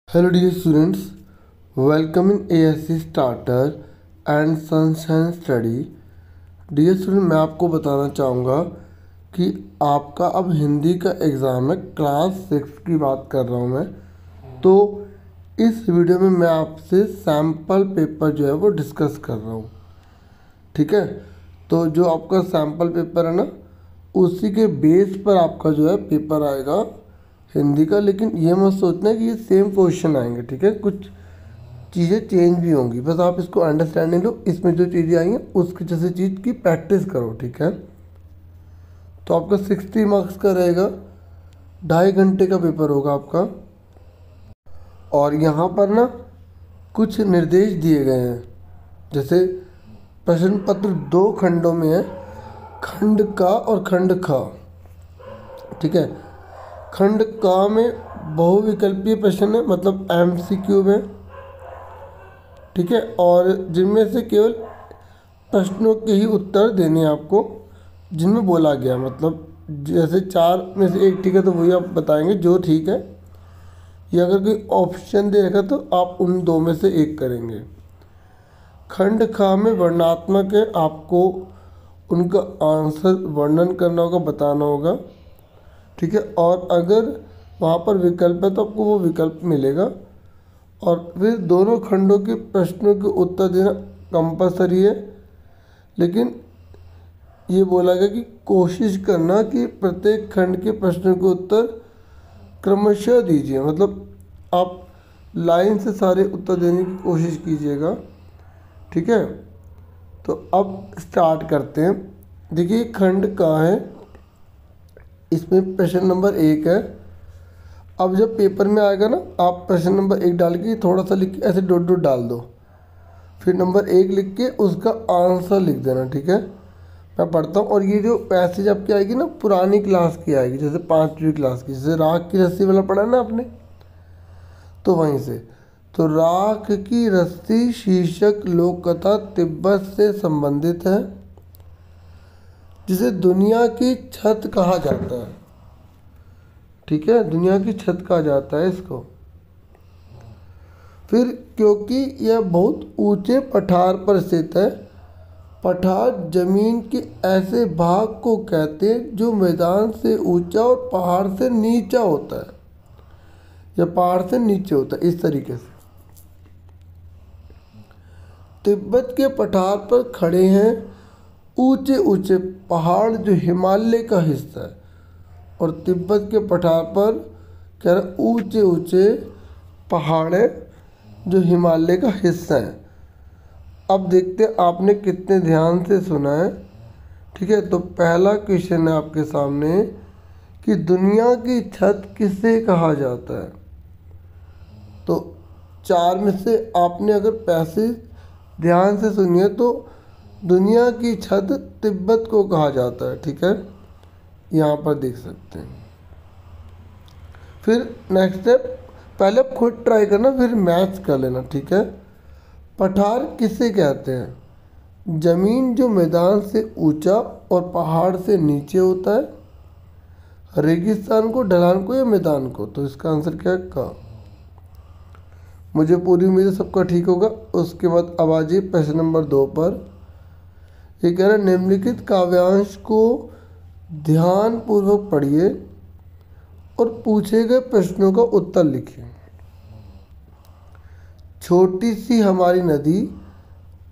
Hello dear students, welcome in ASC Starter and Sunshine Study। Dear student, मैं आपको बताना चाहूँगा कि आपका अब हिंदी का एग्ज़ाम है। क्लास 6 की बात कर रहा हूँ मैं। तो इस वीडियो में मैं आपसे सैम्पल पेपर जो है वो डिस्कस कर रहा हूँ, ठीक है। तो जो आपका सैम्पल पेपर है ना, उसी के बेस पर आपका जो है पेपर आएगा हिंदी का। लेकिन ये मत सोचना कि ये सेम क्वेश्चन आएंगे, ठीक है। कुछ चीज़ें चेंज भी होंगी, बस आप इसको अंडरस्टैंडिंग लो। इसमें जो चीज़ें आई हैं उसकी जैसे चीज़ की प्रैक्टिस करो, ठीक है। तो आपका 60 मार्क्स का रहेगा, 2.5 घंटे का पेपर होगा आपका। और यहाँ पर ना कुछ निर्देश दिए गए हैं। जैसे प्रश्न पत्र 2 खंडों में है, खंड का और खंड ख, ठीक है। खंड का में बहुविकल्पीय प्रश्न है, मतलब MCQ में, ठीक है। और जिनमें से केवल प्रश्नों के ही उत्तर देने हैं आपको, जिनमें बोला गया, मतलब जैसे 4 में से 1 ठीक है तो वही आप बताएंगे जो ठीक है। या अगर कोई ऑप्शन दे रखा तो आप उन 2 में से 1 करेंगे। खंड ख में वर्णनात्मक है, आपको उनका आंसर वर्णन करना होगा, बताना होगा, ठीक है। और अगर वहाँ पर विकल्प है तो आपको वो विकल्प मिलेगा। और फिर दोनों खंडों के प्रश्नों के उत्तर देना कंपलसरी है। लेकिन ये बोला गया कि कोशिश करना कि प्रत्येक खंड के प्रश्नों के उत्तर क्रमशः दीजिए, मतलब आप लाइन से सारे उत्तर देने की कोशिश कीजिएगा, ठीक है। तो अब स्टार्ट करते हैं। देखिए खंड का है, इसमें प्रश्न नंबर 1 है। अब जब पेपर में आएगा ना, आप प्रश्न नंबर 1 डाल के थोड़ा सा लिख के ऐसे डॉट डॉट डाल दो, फिर नंबर 1 लिख के उसका आंसर लिख देना, ठीक है। मैं पढ़ता हूँ। और ये जो पैसेज आपकी आएगी ना, पुरानी क्लास की आएगी, जैसे 5वीं क्लास की, जैसे राख की रस्सी वाला पढ़ा ना आपने, तो वहीं से। तो राख की रस्सी शीर्षक लोक कथा तिब्बत से संबंधित है, जिसे दुनिया की छत कहा जाता है, ठीक है। दुनिया की छत कहा जाता है इसको। फिर क्योंकि यह बहुत ऊंचे पठार पर स्थित है। पठार जमीन के ऐसे भाग को कहते हैं जो मैदान से ऊंचा और पहाड़ से नीचा होता है, या पहाड़ से नीचे होता है, इस तरीके से। तिब्बत के पठार पर खड़े हैं ऊंचे ऊंचे पहाड़ जो हिमालय का हिस्सा है। और तिब्बत के पठार पर कह रहे ऊंचे ऊंचे पहाड़ है जो हिमालय का हिस्सा है। अब देखते हैं आपने कितने ध्यान से सुना है, ठीक है। तो पहला क्वेश्चन है आपके सामने कि दुनिया की छत किसे कहा जाता है। तो 4 में से आपने अगर पैसे ध्यान से सुनिए तो दुनिया की छत तिब्बत को कहा जाता है, ठीक है। यहाँ पर देख सकते हैं। फिर नेक्स्ट स्टेप, पहले आप खुद ट्राई करना, फिर मैच कर लेना, ठीक है। पठार किसे कहते हैं? जमीन जो मैदान से ऊंचा और पहाड़ से नीचे होता है। रेगिस्तान को, ढलान को, या मैदान को? तो इसका आंसर क्या है? का। मुझे पूरी उम्मीद है सबका ठीक होगा। उसके बाद अब आ जाइए प्रश्न नंबर 2 पर। ये कह रहा है निम्नलिखित काव्यांश को ध्यान पूर्वक पढ़िए और पूछे गए प्रश्नों का उत्तर लिखिए। छोटी सी हमारी नदी,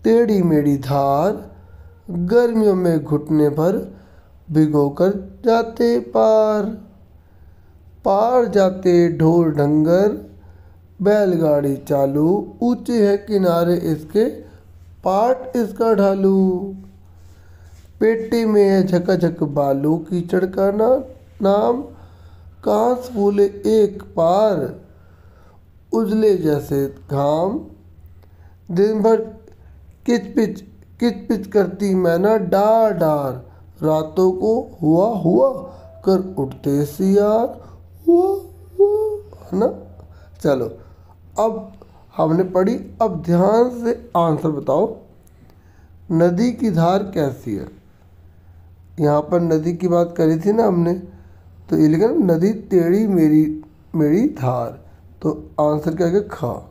टेढ़ी मेढ़ी धार, गर्मियों में घुटने भर भिगोकर जाते पार। पार जाते ढोर ढंगर, बैलगाड़ी चालू, ऊंचे है किनारे इसके, पाट इसका ढालू। पेटी में है झकाझक बालू, कीचड़ का नाम, कांस फूले एक पार, उजले जैसे घाम। दिन भर किच पिच करती मैना, डार डार, रातों को हुआ हुआ कर उठते सियार, हुआ, है ना। चलो अब हमने पढ़ी, अब ध्यान से आंसर बताओ। नदी की धार कैसी है? यहाँ पर नदी की बात करी थी ना हमने, तो ये लिखा ना, नदी टेढ़ी मेरी मेरी धार। तो आंसर क्या है? खा।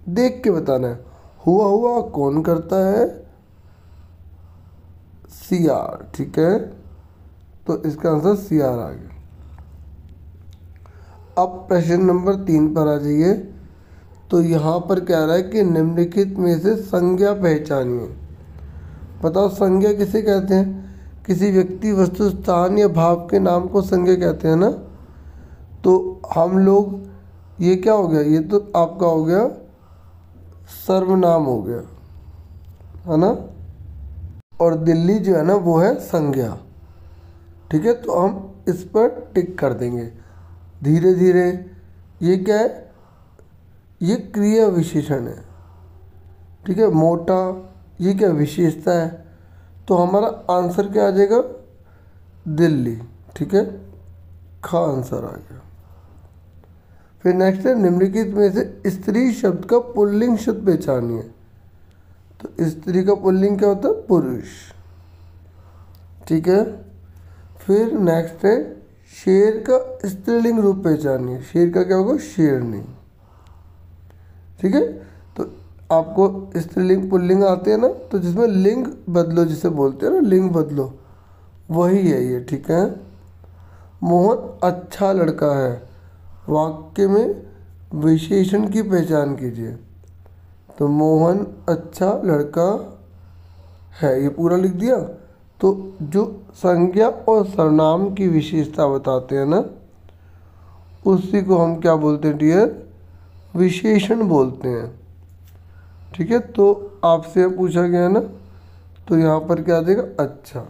देख के बताना है। हुआ हुआ कौन करता है? सियार। ठीक है, तो इसका आंसर सियार आ गया। अब प्रश्न नंबर 3 पर आ जाइए। तो यहाँ पर कह रहा है कि निम्नलिखित में से संज्ञा पहचानिए। बताओ संज्ञा किसे कहते हैं? किसी व्यक्ति, वस्तु, स्थान या भाव के नाम को संज्ञा कहते हैं ना। तो हम लोग, ये क्या हो गया? ये तो आपका हो गया सर्वनाम हो गया, है ना। और दिल्ली जो है ना वो है संज्ञा। ठीक है, तो हम इस पर टिक कर देंगे धीरे धीरे। ये क्या है? ये क्रिया विशेषण है। ठीक है, मोटा, ये क्या विशेषता है। तो हमारा आंसर क्या आ जाएगा? दिल्ली। ठीक है, खा आंसर आ गया। फिर नेक्स्ट है, निम्नलिखित में से स्त्री शब्द का पुल्लिंग शब्द पहचानिए। तो स्त्री का पुल्लिंग क्या होता है? पुरुष। ठीक है, फिर नेक्स्ट है, शेर का स्त्रीलिंग रूप पहचानिए। शेर का क्या होगा? शेरनी। ठीक है, तो आपको स्त्रीलिंग पुल्लिंग आते हैं ना, तो जिसमें लिंग बदलो, जिसे बोलते हैं ना लिंग बदलो, वही है ये। ठीक है, मोहन अच्छा लड़का है। वाक्य में विशेषण की पहचान कीजिए। तो मोहन अच्छा लड़का है, ये पूरा लिख दिया। तो जो संज्ञा और सर्वनाम की विशेषता बताते हैं ना, उसी को हम क्या बोलते हैं डियर? विशेषण बोलते हैं। ठीक है, तो आपसे पूछा गया है ना, तो यहाँ पर क्या आ जाएगा? अच्छा,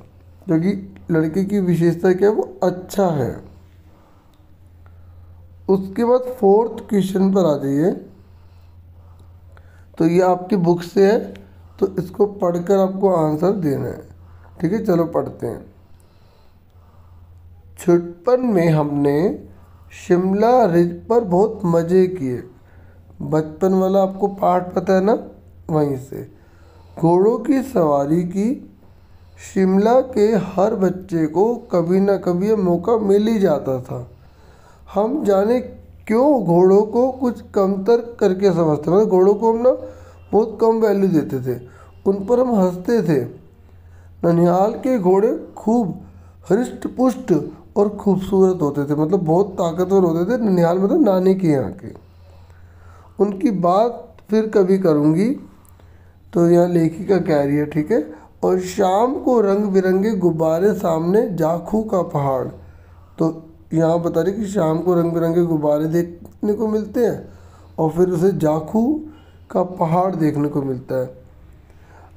क्योंकि लड़के की विशेषता क्या है? वो अच्छा है। उसके बाद 4th क्वेश्चन पर आ जाइए। तो ये आपकी बुक से है, तो इसको पढ़कर आपको आंसर देना है। ठीक है, चलो पढ़ते हैं। छुटपन में हमने शिमला रिज पर बहुत मज़े किए। बचपन वाला आपको पाठ पता है ना, वहीं से। घोड़ों की सवारी की। शिमला के हर बच्चे को कभी ना कभी ये मौका मिल ही जाता था। हम जाने क्यों घोड़ों को कुछ कमतर करके समझते, मतलब घोड़ों को हम ना बहुत कम वैल्यू देते थे, उन पर हम हंसते थे। ननिहाल के घोड़े खूब हृष्ट पुष्ट और खूबसूरत होते थे, मतलब बहुत ताकतवर होते थे। ननिहाल मतलब नानी के यहाँ के। उनकी बात फिर कभी करूँगी। तो यहाँ लेखिका कह रही है। ठीक है, और शाम को रंग बिरंगे गुब्बारे सामने जाखू का पहाड़। तो यहाँ बता रही कि शाम को रंग बिरंगे गुब्बारे देखने को मिलते हैं, और फिर उसे जाखू का पहाड़ देखने को मिलता है।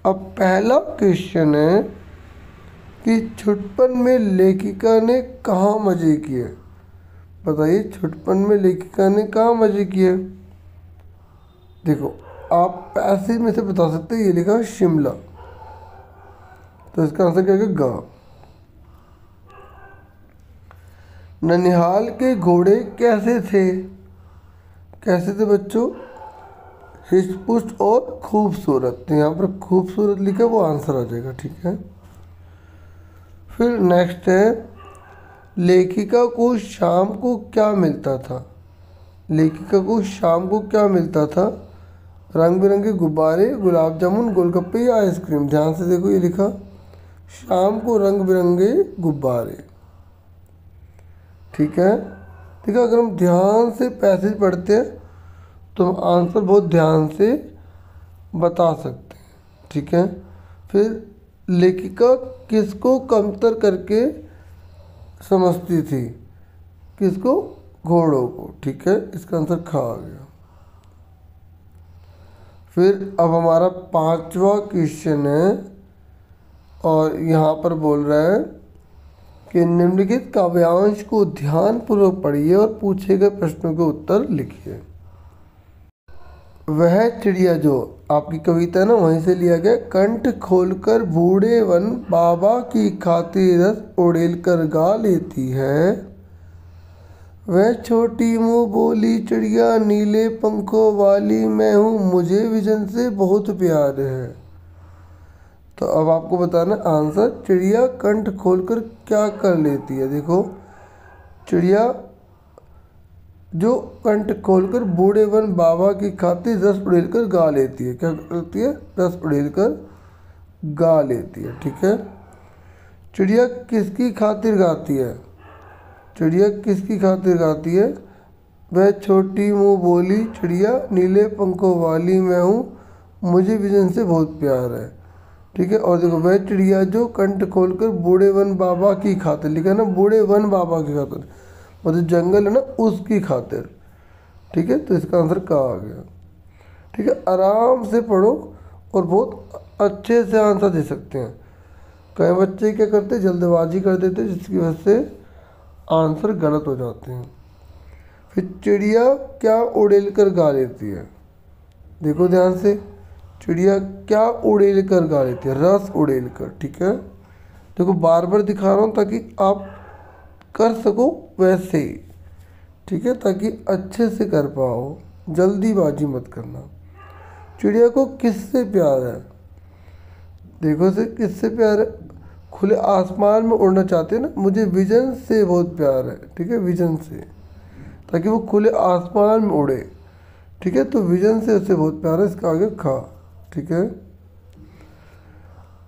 अब पहला क्वेश्चन है कि छुटपन में लेखिका ने कहाँ मज़े किए। बताइए, छुटपन में लेखिका ने कहाँ मज़े किए? देखो, आप पैसे में से बता सकते हैं। ये लिखा है शिमला, तो इसका आंसर क्या है? गा। ननिहाल के घोड़े कैसे थे? कैसे थे बच्चों? हृष्ट-पुष्ट और खूबसूरत। तो यहाँ पर खूबसूरत लिखा, वो आंसर आ जाएगा। ठीक है, फिर नेक्स्ट है, लेखिका को शाम को क्या मिलता था? लेखिका को शाम को क्या मिलता था? रंग बिरंगे गुब्बारे, गुलाब जामुन, गोलगप्पे या आइसक्रीम। ध्यान से देखो, ये लिखा शाम को रंग बिरंगे गुब्बारे। ठीक है, ठीक है, अगर हम ध्यान से पैसेज पढ़ते हैं तो हम आंसर बहुत ध्यान से बता सकते हैं। ठीक है, फिर लेखिका किसको कमतर करके समझती थी? किसको? घोड़ों को। ठीक है, इसका आंसर खा आ गया। फिर अब हमारा 5वां क्वेश्चन है, और यहाँ पर बोल रहा है कि निम्नलिखित काव्यांश को ध्यानपूर्वक पढ़िए और पूछे गए प्रश्नों के उत्तर लिखिए। वह चिड़िया, जो आपकी कविता है ना, वहीं से लिया गया। कंठ खोलकर बूढ़े वन बाबा की खातिर रस उड़ेल कर गा लेती है। वह छोटी मुँह बोली चिड़िया नीले पंखों वाली, मैं हूँ मुझे विजन से बहुत प्यार है। तो अब आपको बताना आंसर। चिड़िया कंठ खोलकर क्या कर लेती है? देखो, चिड़िया जो कंठ खोलकर बूढ़े वन बाबा की खातिर रस उड़ेलकर गा लेती है। क्या करती है? रस उड़ेलकर गा लेती है। ठीक है। चिड़िया किसकी खातिर गाती है? चिड़िया किसकी खातिर गाती है? वह छोटी मुँह बोली चिड़िया नीले पंखों वाली मैं हूँ, मुझे विजन से बहुत प्यार है। ठीक है। और देखो, वह चिड़िया जो कंठ खोलकर बूढ़े वन बाबा की खातिर, लिखा है ना, बूढ़े वन बाबा की खातिर, मतलब जंगल है ना उसकी खातिर। ठीक है। तो इसका आंसर का आ गया। ठीक है। आराम से पढ़ो और बहुत अच्छे से आंसर दे सकते हैं। कई बच्चे क्या करते हैं, जल्दबाजी कर देते हैं, जिसकी वजह से आंसर गलत हो जाते हैं। फिर चिड़िया क्या उड़ेल कर गा लेती है? देखो ध्यान से, चिड़िया क्या उड़ेल कर गा लेती है? रस उड़ेल कर। ठीक है। देखो बार बार दिखा रहा हूँ ताकि आप कर सको वैसे ही। ठीक है। ताकि अच्छे से कर पाओ, जल्दीबाजी मत करना। चिड़िया को किससे प्यार है? देखो से किससे प्यार है? खुले आसमान में उड़ना चाहते हैं ना, मुझे विजन से बहुत प्यार है। ठीक है। विजन से, ताकि वो खुले आसमान में उड़े। ठीक है। तो विजन से उसे बहुत प्यार है, इसका आगे खा। ठीक है।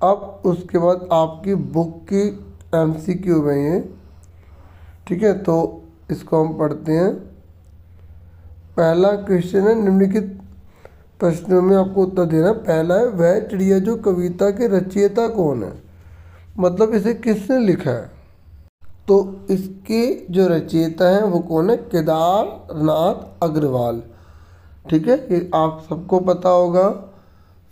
अब उसके बाद आपकी बुक की MCQ में है। ठीक है। तो इसको हम पढ़ते हैं। पहला क्वेश्चन है, निम्नलिखित प्रश्नों में आपको उत्तर देना। पहला है, वह चिड़िया जो कविता के रचयिता कौन है? मतलब इसे किसने लिखा है? तो इसके जो रचयिता हैं वो कौन है? केदारनाथ अग्रवाल। ठीक है। ये आप सबको पता होगा।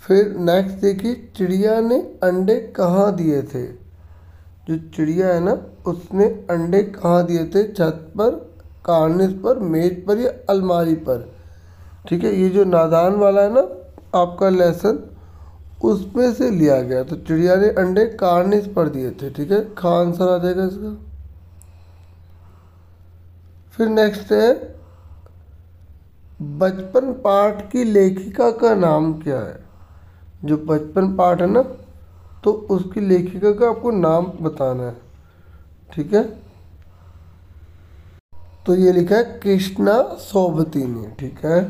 फिर नेक्स्ट देखिए, चिड़िया ने अंडे कहाँ दिए थे? जो चिड़िया है ना, उसने अंडे कहाँ दिए थे? छत पर, कार्निस पर, मेज पर या अलमारी पर? ठीक है। ये जो नादान वाला है ना आपका लेसन, उसमें से लिया गया। तो चिड़िया ने अंडे कार्निस पर दिए थे। ठीक है। खा आंसर आ जाएगा इसका। फिर नेक्स्ट है, बचपन पाठ की लेखिका का नाम क्या है? जो बचपन पाठ है ना, तो उसकी लेखिका का आपको नाम बताना है। ठीक है। तो ये लिखा है कृष्णा सोबती। ठीक है।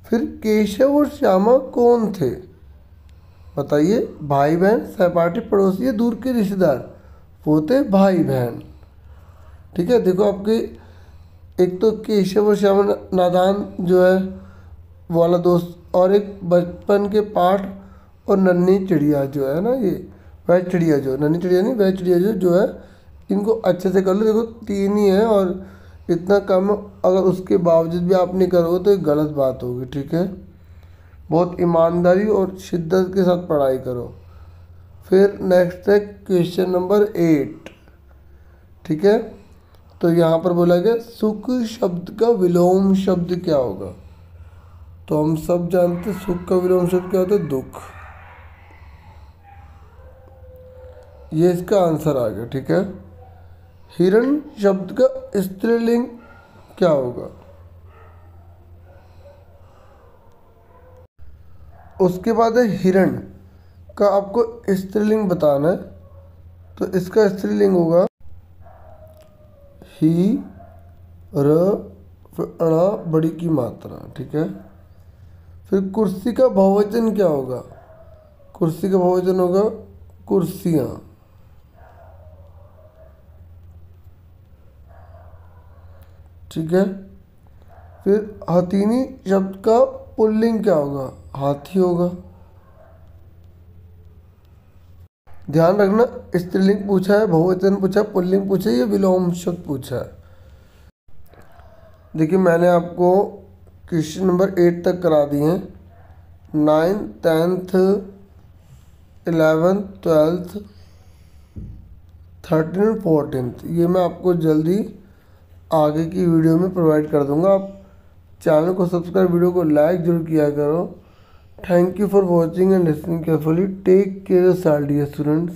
फिर केशव और श्यामा कौन थे? बताइए। भाई बहन, सहपाठी, पड़ोसी या दूर के रिश्तेदार? वो थे भाई बहन। ठीक है। देखो आपके एक तो केशव और श्यामा नादान जो है वो वाला दोस्त, और एक बचपन के पाठ और नन्ही चिड़िया जो है ना, ये वह चिड़िया जो, नन्ही चिड़िया नहीं, वह चिड़िया जो है, इनको अच्छे से कर लो। देखो 3 ही है और इतना कम, अगर उसके बावजूद भी आप नहीं करोगे तो एक गलत बात होगी। ठीक है। बहुत ईमानदारी और शिद्दत के साथ पढ़ाई करो। फिर नेक्स्ट है क्वेश्चन नंबर 8। ठीक है। तो यहाँ पर बोला गया सुख शब्द का विलोम शब्द क्या होगा? तो हम सब जानते हैं सुख का विलोम शब्द क्या होता है? दुख। ये इसका आंसर आ गया। ठीक है। हिरण शब्द का स्त्रीलिंग क्या होगा? उसके बाद है हिरण का आपको स्त्रीलिंग बताना है। तो इसका स्त्रीलिंग होगा ही, र, अणा, बड़ी की मात्रा। ठीक है। फिर कुर्सी का बहुवचन क्या होगा? कुर्सी का बहुवचन होगा कुर्सियाँ। ठीक है। फिर हथीनी शब्द का पुल्लिंग क्या होगा? हाथी होगा। ध्यान रखना, स्त्रीलिंग पूछा है, बहुवचन पूछा है, पुल्लिंग पूछा है, ये विलोम शब्द पूछा है। देखिए मैंने आपको क्वेश्चन नंबर 8 तक करा दिए हैं। 9th 10th 11th 12th 13th 14th ये मैं आपको जल्दी आगे की वीडियो में प्रोवाइड कर दूंगा। आप चैनल को सब्सक्राइब, वीडियो को लाइक जरूर किया करो। Thank you for watching and listening carefully. Take care yourself dear students.